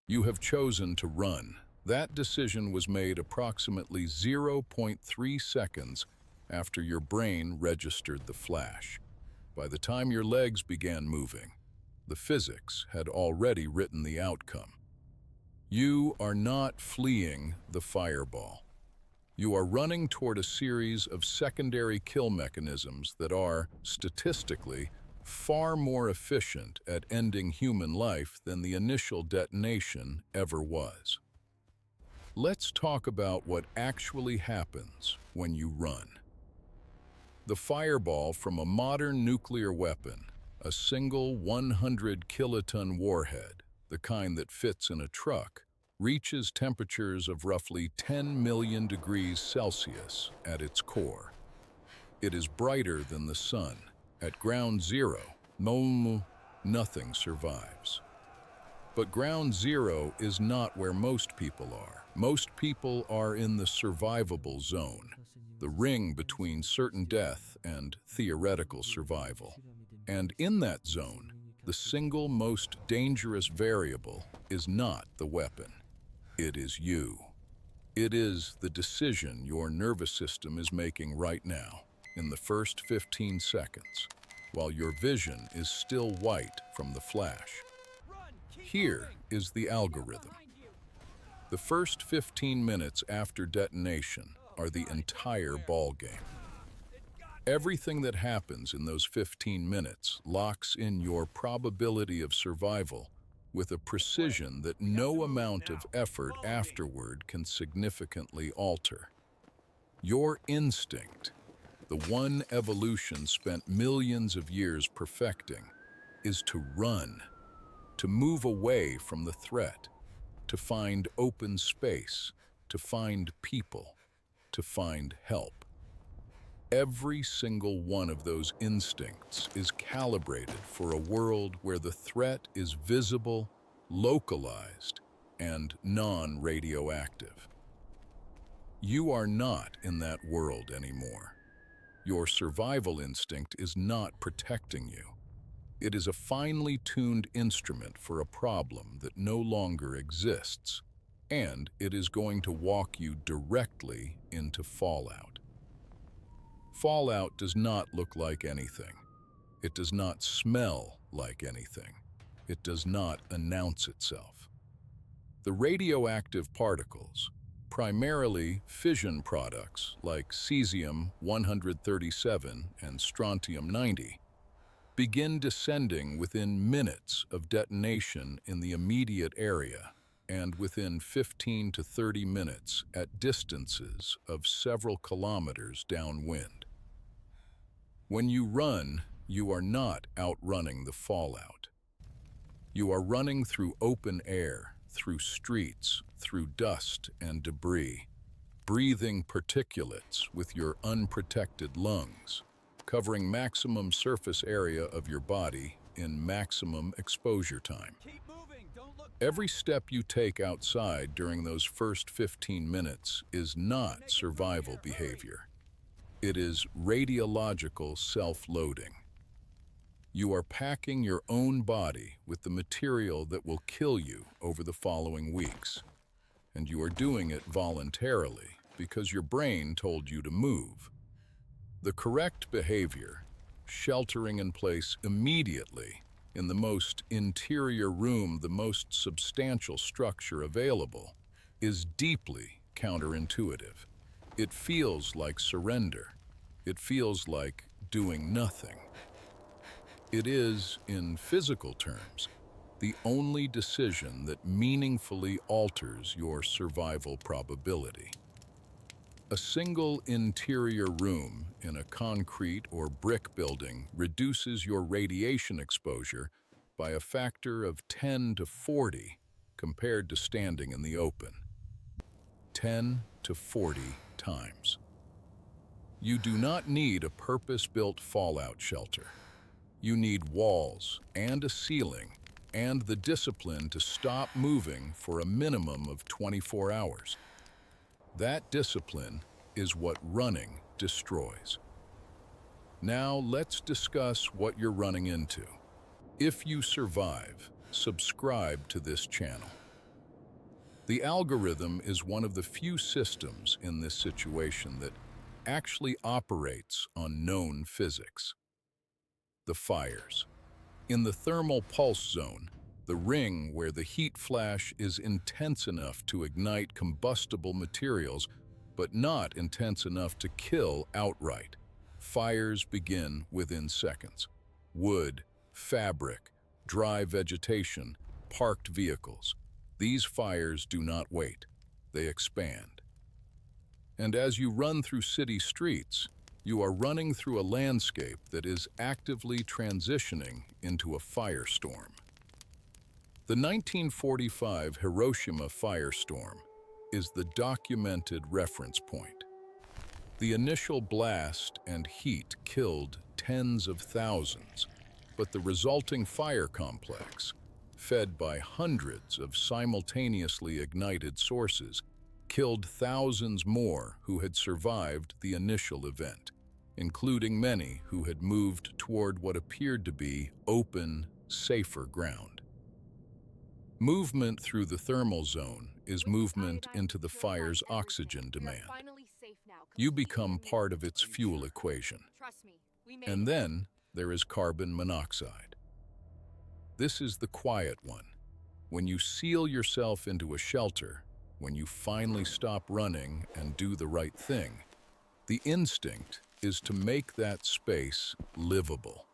You have chosen to run. That decision was made approximately zero point 0.3 seconds after your brain registered the flash. By the time your legs began moving, the physics had already written the outcome. You are not fleeing the fireball. You are running toward a series of secondary kill mechanisms that are, statistically, far more efficient at ending human life than the initial detonation ever was. Let's talk about what actually happens when you run. The fireball from a modern nuclear weapon, a single 100-kiloton warhead, the kind that fits in a truck, reaches temperatures of roughly 10 million degrees Celsius at its core. It is brighter than the sun. At ground zero, nothing survives. But ground zero is not where most people are. Most people are in the survivable zone, the ring between certain death and theoretical survival. And in that zone, the single most dangerous variable is not the weapon. It is you. It is the decision your nervous system is making right now, in the first 15 seconds, while your vision is still white from the flash. Here is the algorithm. The first 15 minutes after detonation are the entire ballgame. Everything that happens in those 15 minutes locks in your probability of survival with a precision that no amount of effort afterward can significantly alter. Your instinct, the one evolution spent millions of years perfecting, is to run, to move away from the threat, to find open space, to find people, to find help. Every single one of those instincts is calibrated for a world where the threat is visible, localized, and non-radioactive. You are not in that world anymore. Your survival instinct is not protecting you. It is a finely tuned instrument for a problem that no longer exists, and it is going to walk you directly into fallout. Fallout does not look like anything. It does not smell like anything. It does not announce itself. The radioactive particles, primarily fission products like cesium-137 and strontium-90, begin descending within minutes of detonation in the immediate area and within 15 to 30 minutes at distances of several kilometers downwind. When you run, you are not outrunning the fallout. You are running through open air, through streets, through dust and debris, breathing particulates with your unprotected lungs, covering maximum surface area of your body in maximum exposure time. Every step you take outside during those first 15 minutes is not survival behavior. It is radiological self-loading. You are packing your own body with the material that will kill you over the following weeks. And you are doing it voluntarily because your brain told you to move. The correct behavior, sheltering in place immediately in the most interior room, the most substantial structure available, is deeply counterintuitive. It feels like surrender. It feels like doing nothing. It is, in physical terms, the only decision that meaningfully alters your survival probability. A single interior room in a concrete or brick building reduces your radiation exposure by a factor of 10 to 40 compared to standing in the open. 10 to 40 times. You do not need a purpose-built fallout shelter. You need walls and a ceiling and the discipline to stop moving for a minimum of 24 hours. That discipline is what running destroys. Now let's discuss what you're running into. If you survive, subscribe to this channel. The algorithm is one of the few systems in this situation that actually operates on known physics. The fires. In the thermal pulse zone, the ring where the heat flash is intense enough to ignite combustible materials, but not intense enough to kill outright. Fires begin within seconds. Wood, fabric, dry vegetation, parked vehicles. These fires do not wait. They expand. And as you run through city streets, you are running through a landscape that is actively transitioning into a firestorm. The 1945 Hiroshima firestorm is the documented reference point. The initial blast and heat killed tens of thousands, but the resulting fire complex, fed by hundreds of simultaneously ignited sources, killed thousands more who had survived the initial event, including many who had moved toward what appeared to be open, safer ground. Movement through the thermal zone is movement into the fire's oxygen demand. You become part of its fuel equation. And then there is carbon monoxide. This is the quiet one. When you seal yourself into a shelter, when you finally stop running and do the right thing, the instinct is to make that space livable.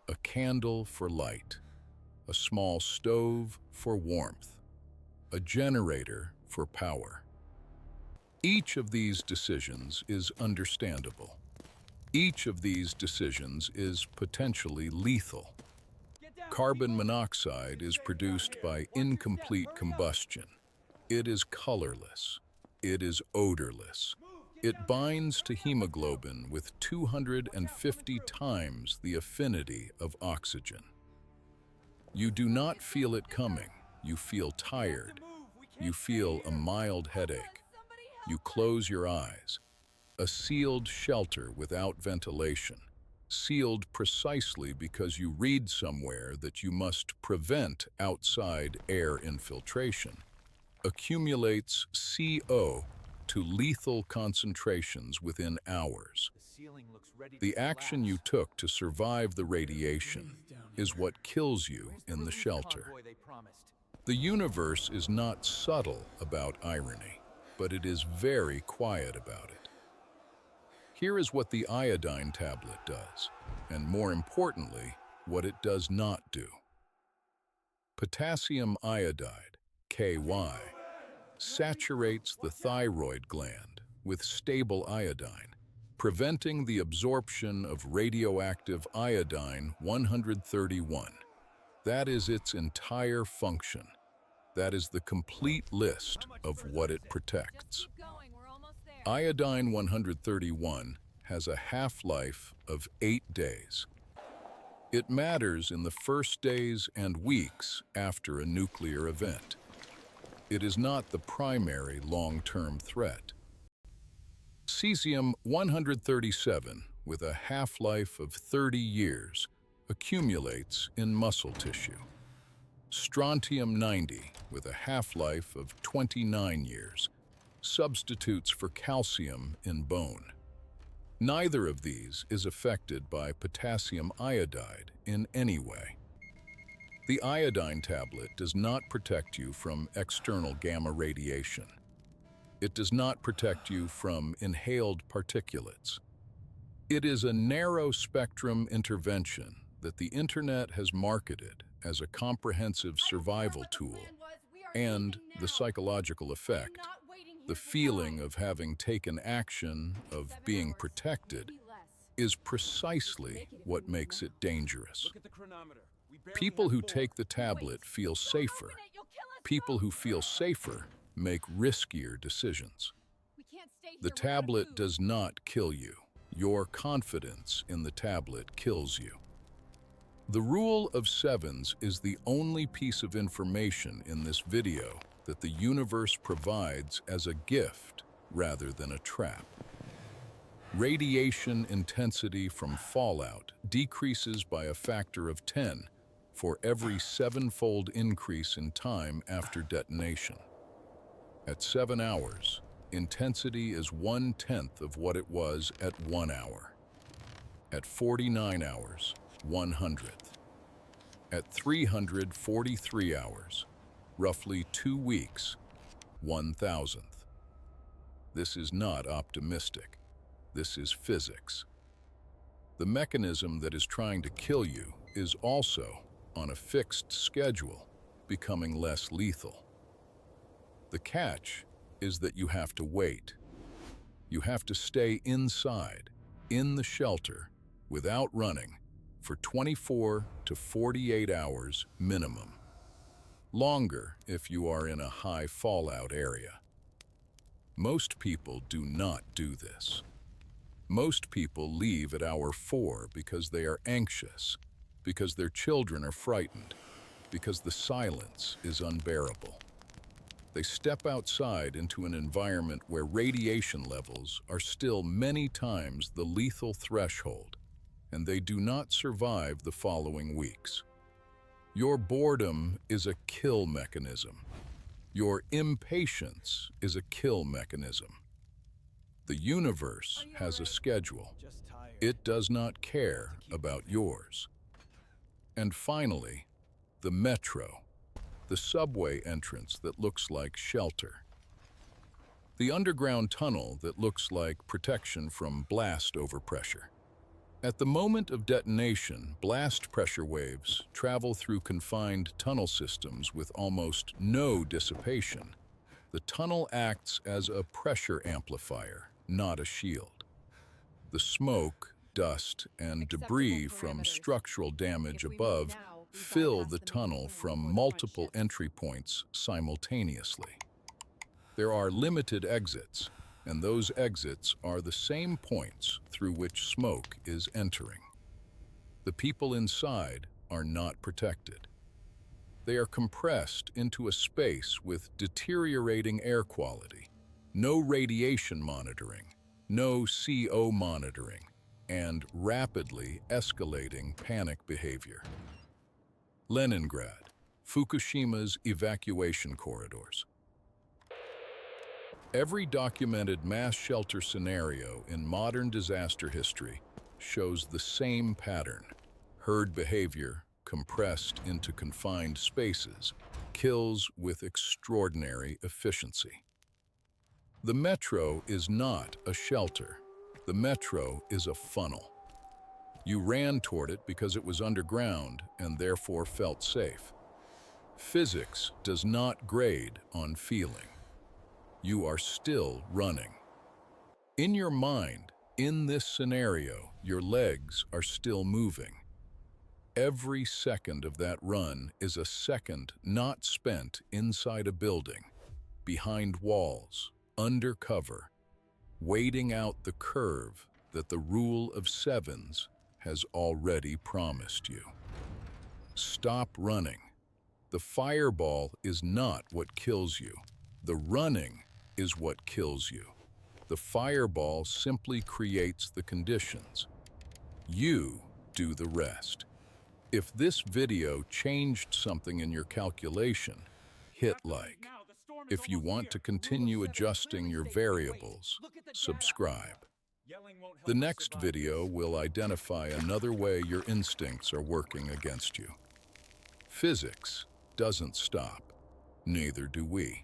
A candle for light, a small stove for warmth, a generator for power. Each of these decisions is understandable. Each of these decisions is potentially lethal. Carbon monoxide is produced by incomplete combustion. It is colorless. It is odorless. It binds to hemoglobin with 250 times the affinity of oxygen. You do not feel it coming. You feel tired. You feel a mild headache. You close your eyes. A sealed shelter without ventilation, sealed precisely because you read somewhere that you must prevent outside air infiltration, accumulates CO to lethal concentrations within hours. The action you took to survive the radiation is what kills you in the shelter. The universe is not subtle about irony, but it is very quiet about it. Here is what the iodine tablet does, and more importantly, what it does not do. Potassium iodide, KY, saturates the thyroid gland with stable iodine, preventing the absorption of radioactive iodine 131. That is its entire function. That is the complete list of what it protects. Iodine 131 has a half-life of 8 days. It matters in the first days and weeks after a nuclear event. It is not the primary long-term threat. Cesium-137, with a half-life of 30 years, accumulates in muscle tissue. Strontium-90, with a half-life of 29 years, substitutes for calcium in bone. Neither of these is affected by potassium iodide in any way. The iodine tablet does not protect you from external gamma radiation. It does not protect you from inhaled particulates. It is a narrow-spectrum intervention that the Internet has marketed as a comprehensive survival tool, and the psychological effect, the feeling of having taken action, of being protected, is precisely what makes it dangerous. People who take the tablet feel safer. People who feel safer make riskier decisions. The tablet does not kill you. Your confidence in the tablet kills you. The rule of sevens is the only piece of information in this video that the universe provides as a gift rather than a trap. Radiation intensity from fallout decreases by a factor of 10 for every 7-fold increase in time after detonation. At 7 hours, intensity is 1/10 of what it was at 1 hour. At 49 hours, 1/100th. At 343 hours, roughly 2 weeks, 1,000th. This is not optimistic. This is physics. The mechanism that is trying to kill you is also, on a fixed schedule, becoming less lethal. The catch is that you have to wait. You have to stay inside, in the shelter, without running, for 24 to 48 hours minimum. Longer if you are in a high fallout area. Most people do not do this. Most people leave at hour 4 because they are anxious, because their children are frightened, because the silence is unbearable. They step outside into an environment where radiation levels are still many times the lethal threshold, and they do not survive the following weeks. Your boredom is a kill mechanism. Your impatience is a kill mechanism. The universe has a schedule. It does not care about yours. And finally, the metro, the subway entrance that looks like shelter. The underground tunnel that looks like protection from blast overpressure. At the moment of detonation, blast pressure waves travel through confined tunnel systems with almost no dissipation. The tunnel acts as a pressure amplifier, not a shield. The smoke, dust, and debris from structural damage above fill the tunnel from multiple entry points simultaneously. There are limited exits, and those exits are the same points through which smoke is entering. The people inside are not protected. They are compressed into a space with deteriorating air quality, no radiation monitoring, no CO monitoring, and rapidly escalating panic behavior. Leningrad, Fukushima's evacuation corridors. Every documented mass shelter scenario in modern disaster history shows the same pattern. Herd behavior, compressed into confined spaces, kills with extraordinary efficiency. The metro is not a shelter. The metro is a funnel. You ran toward it because it was underground and therefore felt safe. Physics does not grade on feeling. You are still running. In your mind, in this scenario, your legs are still moving. Every second of that run is a second not spent inside a building, behind walls, under cover, waiting out the curve that the rule of sevens has already promised you. Stop running. The fireball is not what kills you. The running is what kills you. The fireball simply creates the conditions. You do the rest. If this video changed something in your calculation, hit like. If you want to continue adjusting your variables, subscribe. The next video will identify another way your instincts are working against you. Physics doesn't stop, neither do we.